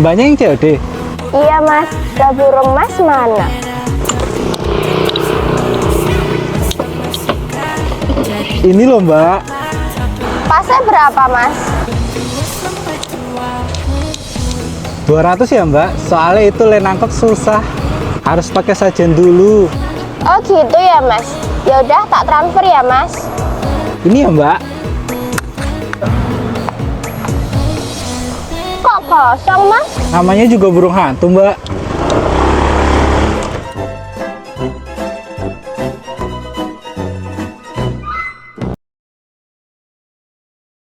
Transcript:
Mbaknya yang COD? Iya mas, lah burung mas mana? Ini loh mbak. Pasnya berapa mas? 200 ya mbak, soalnya itu le nangkep susah, harus pakai sajen dulu. Oh gitu ya mas, ya udah tak transfer ya mas. Ini ya mbak. Kok kosong mas? Namanya juga burung hantu mbak.